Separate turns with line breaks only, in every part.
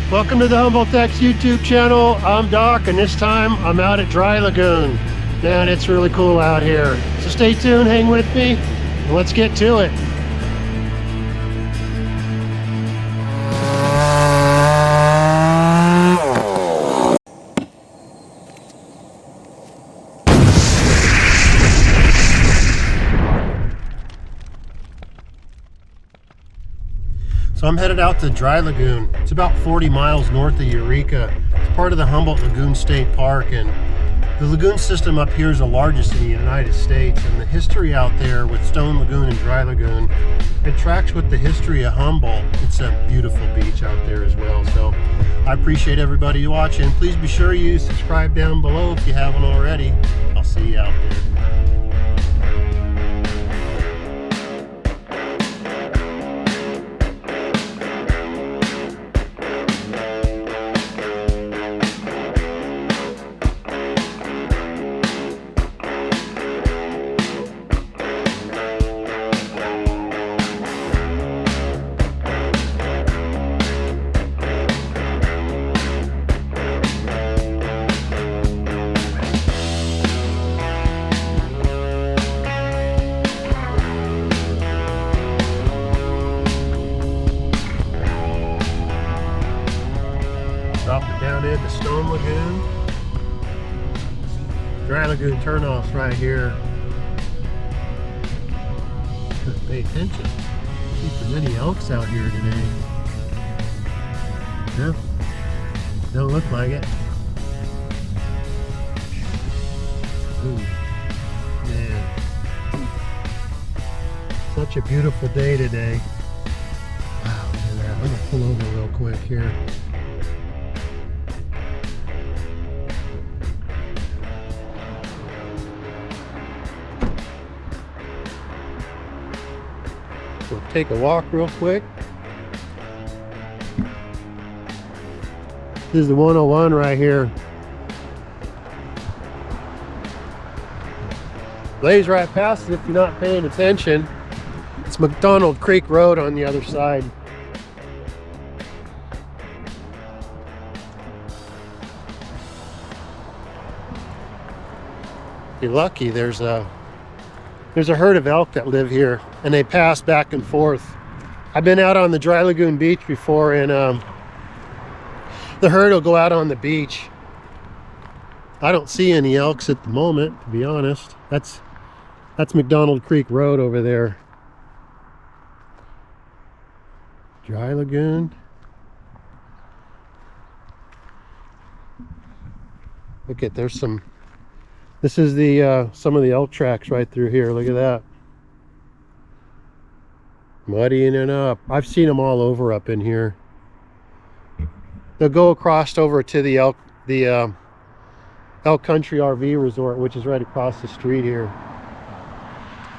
Welcome to the Humboldt X YouTube channel. I'm Doc, and this time I'm out at Dry Lagoon. Man, it's really cool out here. So stay tuned, hang with me, and let's get to it. So I'm headed out to Dry Lagoon. It's about 40 miles north of Eureka. It's part of the Humboldt Lagoons State Park, and the lagoon system up here is the largest in the United States. And the history out there with Stone Lagoon and Dry Lagoon, it tracks with the history of Humboldt. It's a beautiful beach out there as well. So I appreciate everybody watching. Please be sure you subscribe down below if you haven't already. I'll see you out there. Dropping down into Stone Lagoon. Dry Lagoon turnoffs right here. Pay attention. See so many elks out here today. Yeah, don't look like it. Ooh, man. Such a beautiful day today. Wow, look at that. I'm gonna pull over real quick here. We'll take a walk real quick. This is the 101 right here. Lays right past it if you're not paying attention. It's McDonald Creek Road on the other side. If you're lucky, there's a herd of elk that live here, and they pass back and forth. I've been out on the Dry Lagoon beach before, and the herd will go out on the beach. I don't see any elks at the moment, to be honest. That's McDonald Creek Road over there. Dry Lagoon. Look at, there's some. This is the some of the elk tracks right through here. Look at that. Muddying it up. I've seen them all over up in here. They'll go across over to the Elk Country RV Resort, which is right across the street here.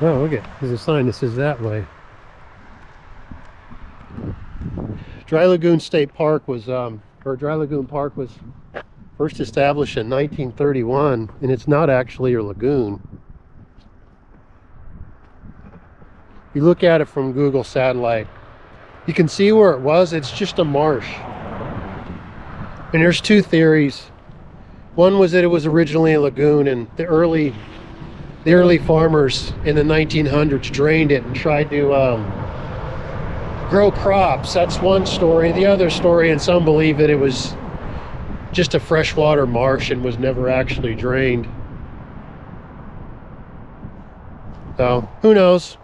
Oh, look at, there's a sign that says that way. Dry Lagoon State Park was, or Dry Lagoon Park was first established in 1931, and it's not actually a lagoon. If you look at it from Google satellite, you can see where it was. It's just a marsh. And there's two theories. One was that it was originally a lagoon, and the early farmers in the 1900s drained it and tried to grow crops. That's one story. The other story, and some believe that it was just a freshwater marsh and was never actually drained. So, who knows?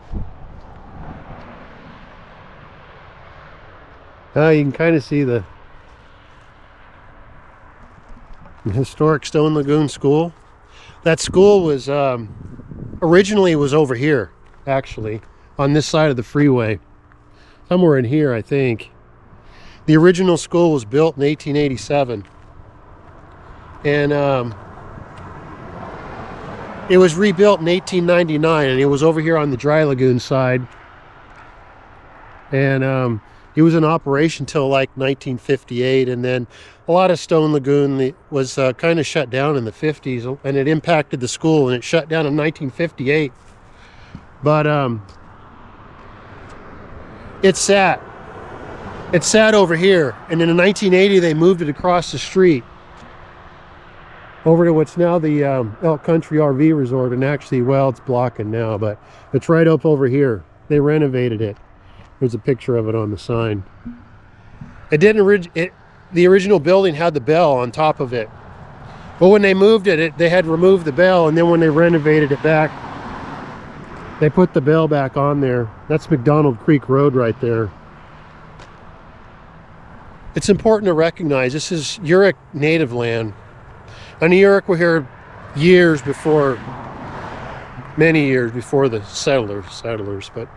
You can kind of see the historic Stone Lagoon School. That school was originally was over here, actually, on this side of the freeway. Somewhere in here, I think. The original school was built in 1887. And it was rebuilt in 1899, and it was over here on the Dry Lagoon side. And it was in operation till like 1958, and then a lot of Stone Lagoon was kind of shut down in the 50s, and it impacted the school, and it shut down in 1958. But it sat It sat over here, and in 1980 they moved it across the street over to what's now the Elk Country RV Resort. And actually, well, it's blocking now, but it's right up over here. They renovated it. There's a picture of it on the sign. It didn't the original building had the bell on top of it, but when they moved it, they had removed the bell, and then when they renovated it back, they put the bell back on there. That's McDonald Creek Road right there. It's important to recognize this is Yurok native land. And the Yurok were here years before, many years before the settlers, but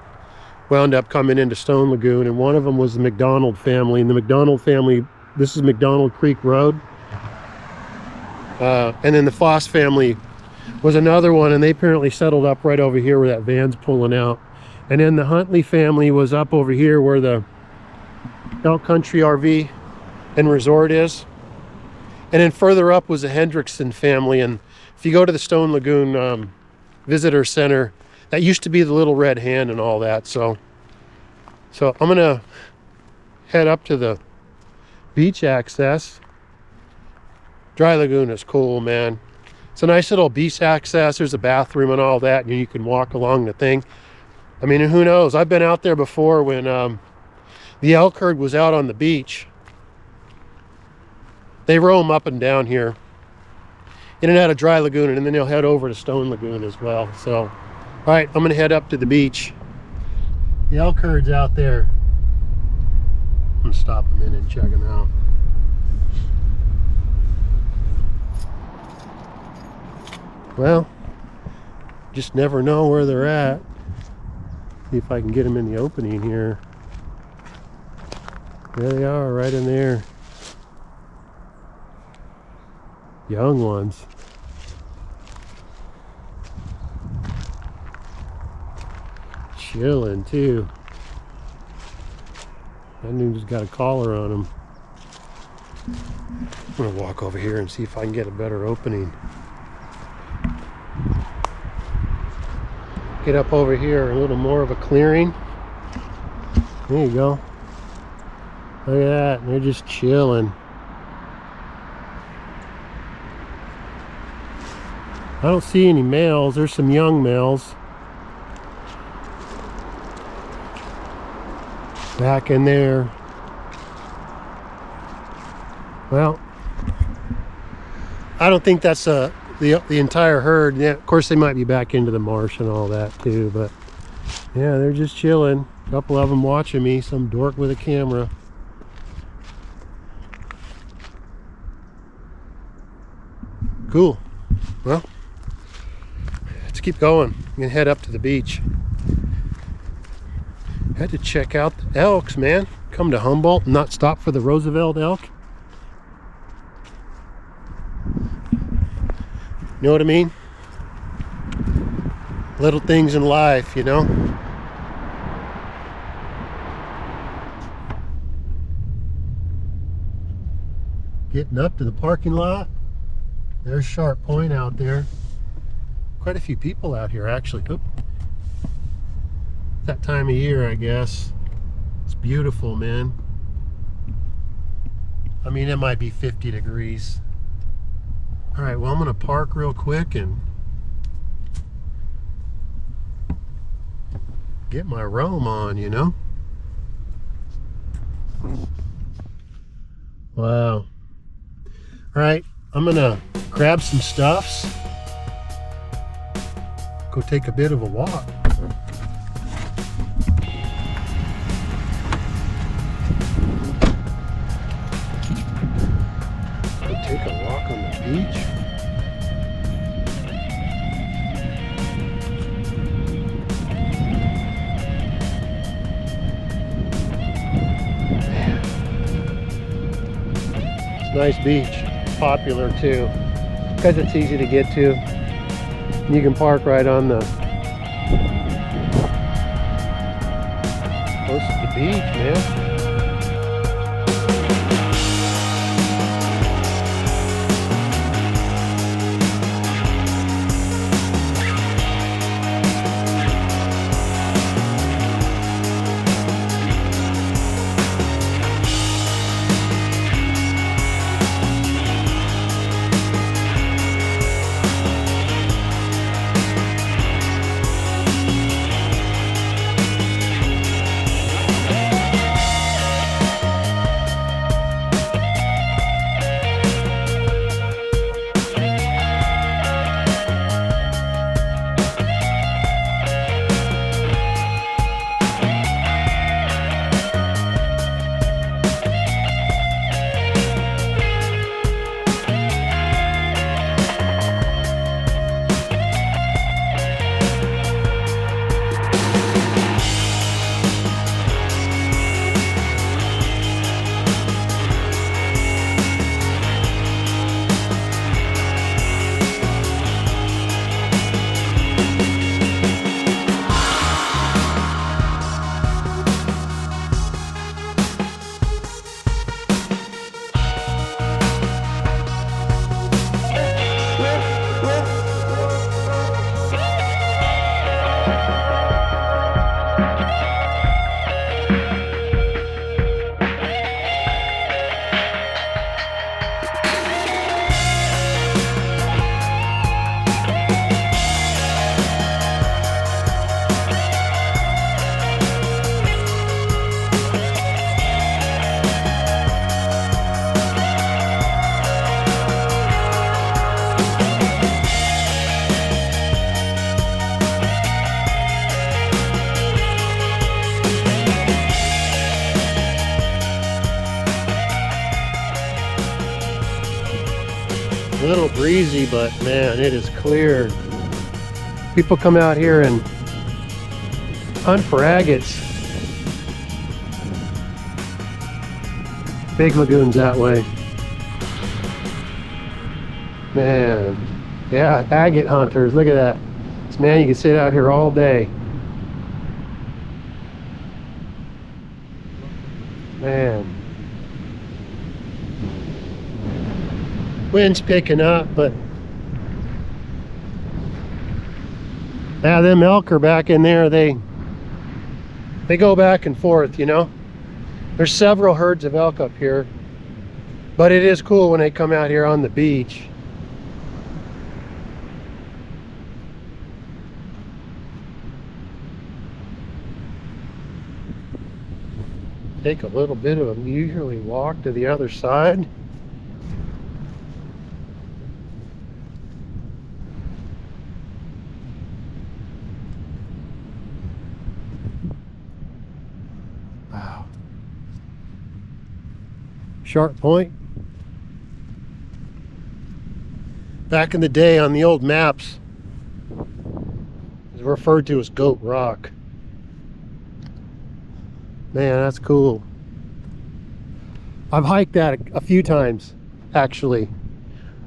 wound up coming into Stone Lagoon, and one of them was the McDonald family. And the McDonald family, this is McDonald Creek Road. And then the Foss family was another one, and they apparently settled up right over here where that van's pulling out. And then the Huntley family was up over here where the Elk Country RV and Resort is. And then further up was the Hendrickson family. And if you go to the Stone Lagoon Visitor Center, that used to be the Little Red Hand and all that. So I'm gonna head up to the beach access. Dry Lagoon is cool, man. It's a nice little beach access. There's a bathroom and all that, and you can walk along the thing. I mean, who knows? I've been out there before when the elk herd was out on the beach. They roam up and down here, in and out of Dry Lagoon, and then they'll head over to Stone Lagoon as well. So, all right, I'm gonna head up to the beach. The elk herd's out there. I'm gonna stop a minute and check them out. Well, just never know where they're at. See if I can get them in the opening here. There they are, right in there. Young ones. Chilling too. That dude's got a collar on him. I'm gonna walk over here and see if I can get a better opening. Get up over here, a little more of a clearing. There you go. Look at that, they're just chilling. I don't see any males. There's some young males back in there. Well, I don't think that's the entire herd. Yeah, of course they might be back into the marsh and all that too, but yeah, they're just chilling. A couple of them watching me, some dork with a camera. Cool. Well, let's keep going. I'm gonna head up to the beach. Had to check out the elks, man. Come to Humboldt and not stop for the Roosevelt Elk. You know what I mean? Little things in life, you know? Getting up to the parking lot. There's Sharp Point out there. Quite a few people out here, actually. Oop. That time of year, I guess. It's beautiful, man. I mean, it might be 50 degrees. All right, well, I'm gonna park real quick and get my roam on, you know? Wow. All right, I'm gonna grab some stuffs, go take a bit of a walk. Go take a walk on the beach. It's a nice beach. Popular too, because it's easy to get to. You can park right on the close to the beach, man. little breezy, but man, it is clear. People come out here and hunt for agates. Big lagoons that way. Man, yeah, agate hunters, look at that. Man, you can sit out here all day. Man. Wind's picking up, but yeah, them elk are back in there. They go back and forth, you know. There's several herds of elk up here, but it is cool when they come out here on the beach. Take a little bit of a leisurely walk to the other side. Wow. Sharp Point. Back in the day on the old maps, it was referred to as Goat Rock. Man, that's cool. I've hiked that a few times, actually.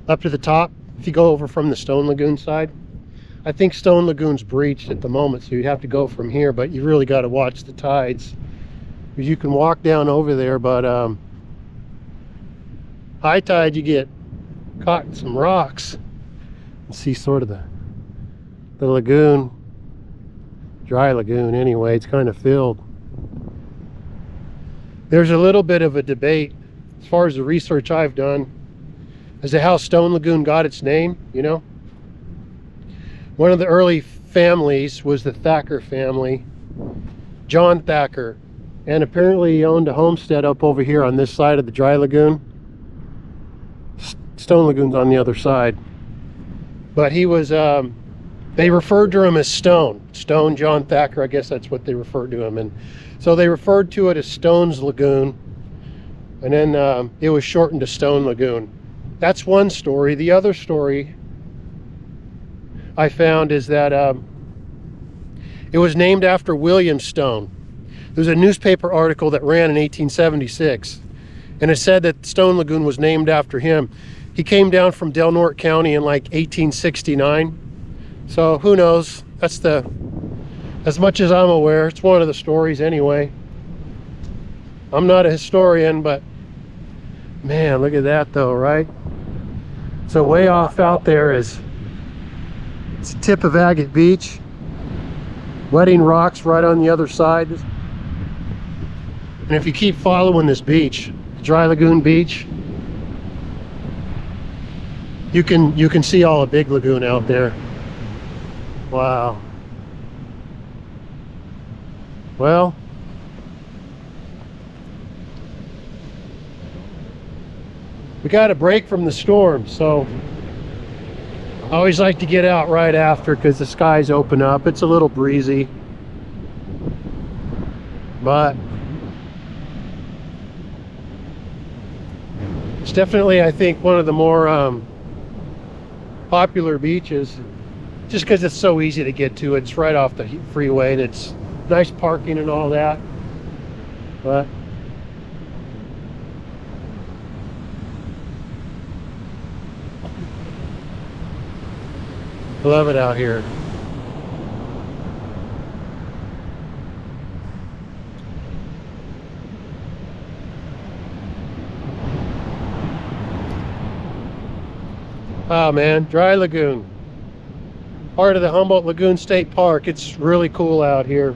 Up to the top, if you go over from the Stone Lagoon side. I think Stone Lagoon's breached at the moment, so you'd have to go from here, but you really got to watch the tides. Because you can walk down over there, but high tide, you get caught in some rocks. And see sort of the lagoon, Dry Lagoon anyway, it's kind of filled. There's a little bit of a debate, as far as the research I've done, as to how Stone Lagoon got its name, you know. One of the early families was the Thacker family, John Thacker, and apparently he owned a homestead up over here on this side of the Dry Lagoon. Stone Lagoon's on the other side. But he was, they referred to him as Stone John Thacker, I guess that's what they referred to him. And so they referred to it as Stone's Lagoon, and then it was shortened to Stone Lagoon. That's one story. The other story I found is that it was named after William Stone. There was a newspaper article that ran in 1876, and it said that Stone Lagoon was named after him. He came down from Del Norte County in like 1869, so who knows? That's as much as I'm aware, it's one of the stories anyway. I'm not a historian, but man, look at that though, right? So way off out there it's the tip of Agate Beach. Wetting rocks right on the other side. And if you keep following this beach, Dry Lagoon Beach, you can see all a big lagoon out there. Wow. Well, we got a break from the storm, so I always like to get out right after because the skies open up. It's a little breezy, but it's definitely, I think, one of the more popular beaches, just because it's so easy to get to. It's right off the freeway, and it's nice parking and all that. But I love it out here. Oh man, Dry Lagoon, part of the Humboldt Lagoons State Park. It's really cool out here.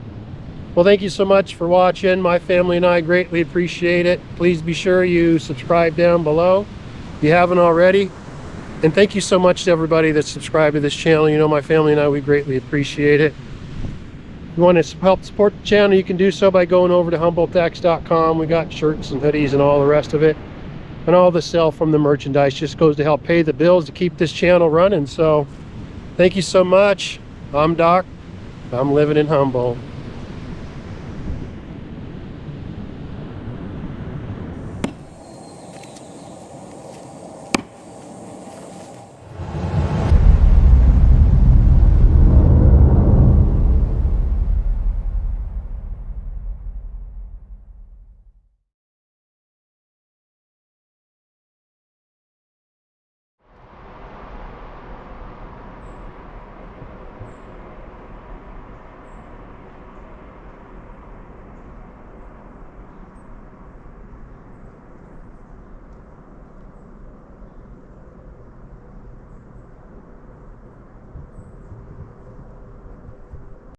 Well, thank you so much for watching. My family and I greatly appreciate it. Please be sure you subscribe down below if you haven't already. And thank you so much to everybody that's subscribed to this channel. You know, my family and I, we greatly appreciate it. If you want to help support the channel, you can do so by going over to HumboldtX.com. We got shirts and hoodies and all the rest of it. And all the sale from the merchandise just goes to help pay the bills to keep this channel running. So thank you so much. I'm Doc. I'm living in Humboldt.